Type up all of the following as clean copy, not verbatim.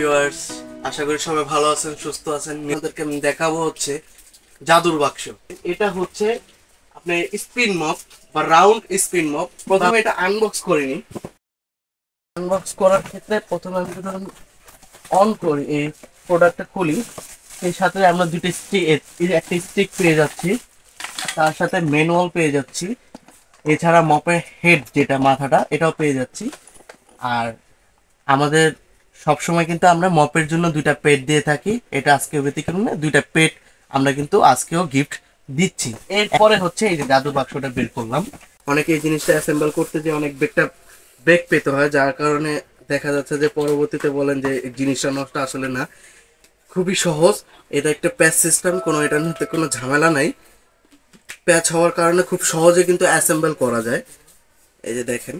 Viewers, আশা করি সবাই ভালো আছেন, সুস্থ আছেন। আপনাদেরকে আমি দেখাবো হচ্ছে জাদুর বাক্স। এটা হচ্ছে আপনার স্পিন মপ বা রাউন্ড স্পিন মপ। প্রথমে এটা আনবক্স করিনি। আনবক্স করার ক্ষেত্রে প্রথমে আমি যখন অন করি, এই প্রোডাক্টটা খুলি, সেই সাথে আমরা দুটো স্টিক, একটা স্টিক পেয়ে যাচ্ছি, তার সাথে ম্যানুয়াল পেয়ে যাচ্ছি, এছাড়া মপের হেড যেটা মাথাটা এটাও পেয়ে যাচ্ছি। আর আমাদের সবসময় কিন্তু আমরা মপের জন্য দুইটা পেট দিয়ে থাকি, এটা আজকে ব্যতিক্রম না, দুইটা পেট আমরা কিন্তু আজকেও গিফট দিচ্ছি। এরপরে হচ্ছে এই যে জাদু বাক্সটা বের করলাম। অনেকে এই জিনিসটা অ্যাসেম্বল করতে যে অনেক বেগ পেতে হয়, যার কারণে দেখা যাচ্ছে যে পরবর্তীতে বলেন যে জিনিসটা নষ্ট। আসলে না, খুবই সহজ। এটা একটা প্যাচ সিস্টেম, কোনো এটার মধ্যে কোনো ঝামেলা নাই। প্যাচ হওয়ার কারণে খুব সহজে কিন্তু অ্যাসেম্বল করা যায়। এই যে দেখেন,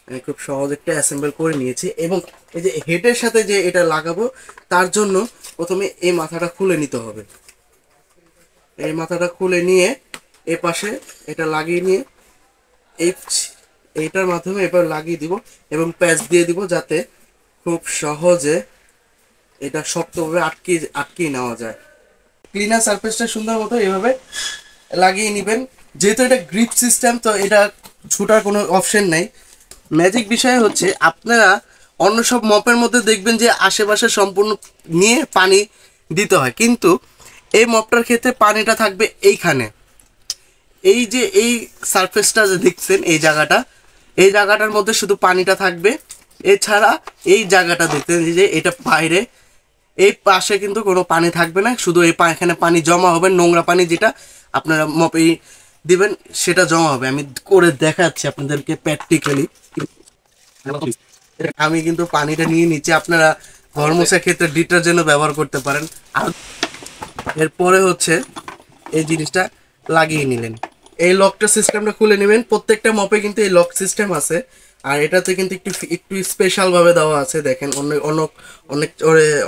আমি খুব সহজ একটা অ্যাসেম্বল করে নিয়েছি। এবং এই যে হেডের সাথে যে এটা লাগাবো, তার জন্য প্রথমে এই মাথাটা খুলে নিতে হবে। এই মাথাটা খুলে নিয়ে এ পাশে এটা লাগিয়ে নিয়ে এইটার মাধ্যমে এবার লাগিয়ে দিব এবং প্যাচ দিয়ে দিব, যাতে খুব সহজে এটা শক্তভাবে আটকিয়ে নেওয়া যায়। ক্লিনার সারফেসটা সুন্দর মতো এভাবে লাগিয়ে নেবেন। যেহেতু এটা গ্রিপ সিস্টেম, তো এটা ছুটার কোনো অপশন নাই। ম্যাজিক বিষয় হচ্ছে, আপনারা অন্য সব মপের মধ্যে দেখবেন যে আশেপাশে সম্পূর্ণ নিয়ে পানি দিতে হয়, কিন্তু এই মপটার ক্ষেত্রে পানিটা থাকবে এইখানে। এই যে এই সারফেসটা যে দেখছেন, এই জায়গাটার মধ্যে শুধু পানিটা থাকবে। এছাড়া এই জায়গাটা দেখতেন যে এটা বাইরে, এই পাশে কিন্তু কোনো পানি থাকবে না, শুধু এখানে পানি জমা হবে, নোংরা পানি যেটা আপনারা মপে দিবেন সেটা জমা হবে। আমি করে দেখাচ্ছি আপনাদেরকে প্র্যাকটিক্যালি। আমি কিন্তু পানিটা নিয়ে নিচ্ছি, আপনারা ঘর মোছার ক্ষেত্রে ডিটারজেন্টও ব্যবহার করতে পারেন। আর এরপরে হচ্ছে এই জিনিসটা লাগিয়ে নিলেন, এই লকটা সিস্টেমটা খুলে নেবেন। প্রত্যেকটা মপে কিন্তু এই লক সিস্টেম আছে, আর এটাতে কিন্তু একটু স্পেশাল ভাবে দেওয়া আছে। দেখেন, অনেক অনেক অনেক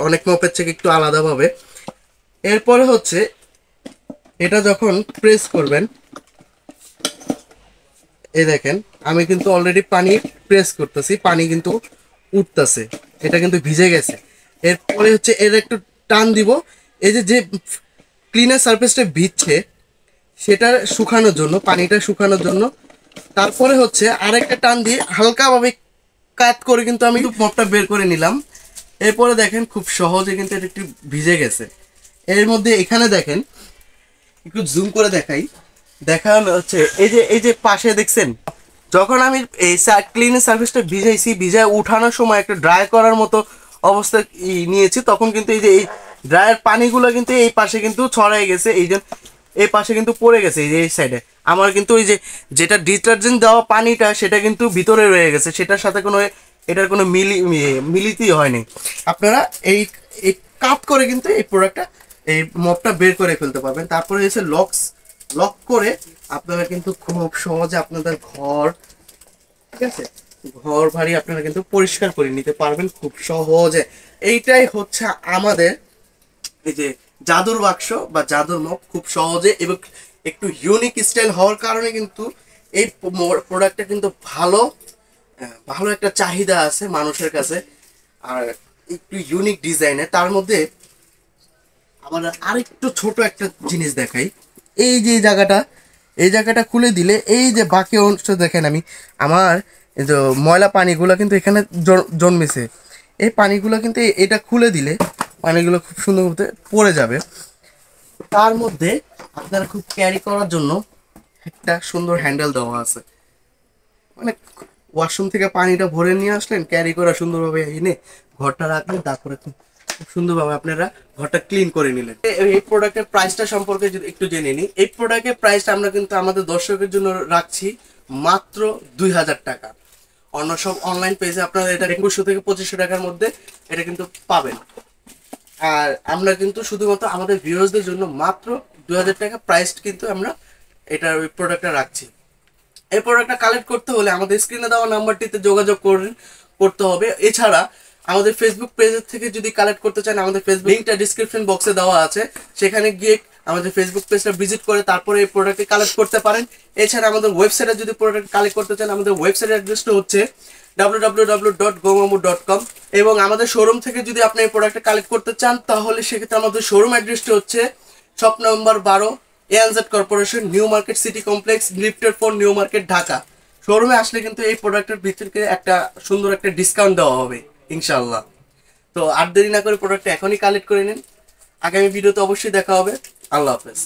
অনেক মপের থেকে একটু আলাদাভাবে। এরপরে হচ্ছে এটা যখন প্রেস করবেন, এই দেখেন আমি কিন্তু অলরেডি পানি প্রেস করতেছি, পানি কিন্তু উঠতেছে, এটা কিন্তু ভিজে গেছে। এরপরে হচ্ছে এর একটু টান দিব, এই যে ক্লিনার সারফেসটা ভিজছে সেটা শুকানোর জন্য, পানিটা শুকানোর জন্য। তারপরে হচ্ছে আরেকটা টান দিয়ে হালকাভাবে কাট করে কিন্তু আমি মপটা বের করে নিলাম। এরপরে দেখেন খুব সহজে কিন্তু এটা একটু ভিজে গেছে। এর মধ্যে এখানে দেখেন, একটু জুম করে দেখানো হচ্ছে, এই যে পাশে দেখছেন, যখন আমি এই ক্লিনিং সার্ভিসটা ভিজায় উঠানোর সময় একটা ড্রাই করার মতো অবস্থা নিয়েছি, তখন কিন্তু এই যে এই ড্রায়ের পানিগুলো কিন্তু এই পাশে কিন্তু ছড়াই গেছে, এই পাশে কিন্তু পড়ে গেছে। এই যে এই সাইডে আমার কিন্তু ওই যেটা ডিটারজেন্ট দেওয়া পানিটা, সেটা কিন্তু ভিতরে রয়ে গেছে, সেটার সাথে কোনো এটার কোনো মিলিতই হয়নি। আপনারা এই কাট করে কিন্তু এই প্রোডাক্টটা, এই মপটা বের করে ফেলতে পারবেন। তারপরে এসে লক করে আপনারা কিন্তু খুব সহজে আপনাদের ঘর, ঠিক আছে, ঘর বাড়ি আপনারা কিন্তু পরিষ্কার করে নিতে পারবেন খুব সহজে। এইটাই হচ্ছে আমাদের এই যে জাদুর বাক্স বা জাদুর মপ। খুব সহজে এবং একটু ইউনিক স্টাইল হওয়ার কারণে কিন্তু এই প্রোডাক্টটা কিন্তু ভালো একটা চাহিদা আছে মানুষের কাছে, আর একটু ইউনিক ডিজাইনের। তার মধ্যে আবার আরেকটু ছোট একটা জিনিস দেখাই। এই যে এই জায়গাটা খুলে দিলে, এই যে বাকি অংশ দেখেন, আমার এই যে ময়লা পানিগুলো কিন্তু এখানে জন্মেছে, এই পানিগুলো কিন্তু এটা খুলে দিলে পানিগুলো খুব সুন্দর মতো পড়ে যাবে। তার মধ্যে আপনারা খুব ক্যারি করার জন্য একটা সুন্দর হ্যান্ডেল দেওয়া আছে, মানে ওয়াশরুম থেকে পানিটা ভরে নিয়ে আসলেন, ক্যারি করা সুন্দরভাবে এনে ঘরটা রাখলেন, তারপরে খুব সুন্দরভাবে আপনারা ঘরটা ক্লিন করে নিলেন। এই প্রোডাক্টের প্রাইসটা সম্পর্কে যদি একটু জেনে নিই, এই প্রোডাক্টের প্রাইসটা আমরা কিন্তু আমাদের দর্শকের জন্য রাখছি মাত্র 2000 টাকা। অন্য সব অনলাইন পেজে আপনারা এটা 2100 থেকে 2500 টাকার মধ্যে এটা কিন্তু পাবেন। আর আমরা কিন্তু শুধুমাত্র আমাদের ভিউয়ার্সদের জন্য মাত্র 2000 টাকা প্রাইস কিন্তু আমরা এটা ওই প্রোডাক্টটা রাখছি। এই প্রোডাক্টটা কালেক্ট করতে হলে আমাদের স্ক্রিনে দেওয়া নাম্বারটিতে যোগাযোগ করতে হবে। এছাড়া আমাদের ফেসবুক পেজের থেকে যদি কালেক্ট করতে চান, আমাদের ফেসবুক লিঙ্কটা ডিসক্রিপশন বক্সে দেওয়া আছে, সেখানে গিয়ে আমাদের ফেসবুক পেজটা ভিজিট করে তারপরে এই প্রোডাক্টটি কালেক্ট করতে পারেন। এছাড়া আমাদের ওয়েবসাইটে যদি প্রোডাক্ট কালেক্ট করতে চান, আমাদের ওয়েবসাইট অ্যাড্রেসটা হচ্ছে www.gomamu.com। এবং আমাদের শোরুম থেকে যদি আপনি এই প্রোডাক্টটা কালেক্ট করতে চান তাহলে সেক্ষেত্রে আমাদের শোরুম অ্যাড্রেসটা হচ্ছে shop number 12, ANZ corporation, new market city complex, lifted 4, new market, Dhaka. শোরুমে আসলে কিন্তু এই প্রোডাক্টের ভিতরে একটা সুন্দর একটা ডিসকাউন্ট দেওয়া হবে ইনশাল্লাহ। তো আর দেরি না করে প্রোডাক্টটা এখনই কালেক্ট করে নিন। আগামী ভিডিওতে অবশ্যই দেখা হবে। আল্লাহ হাফেজ।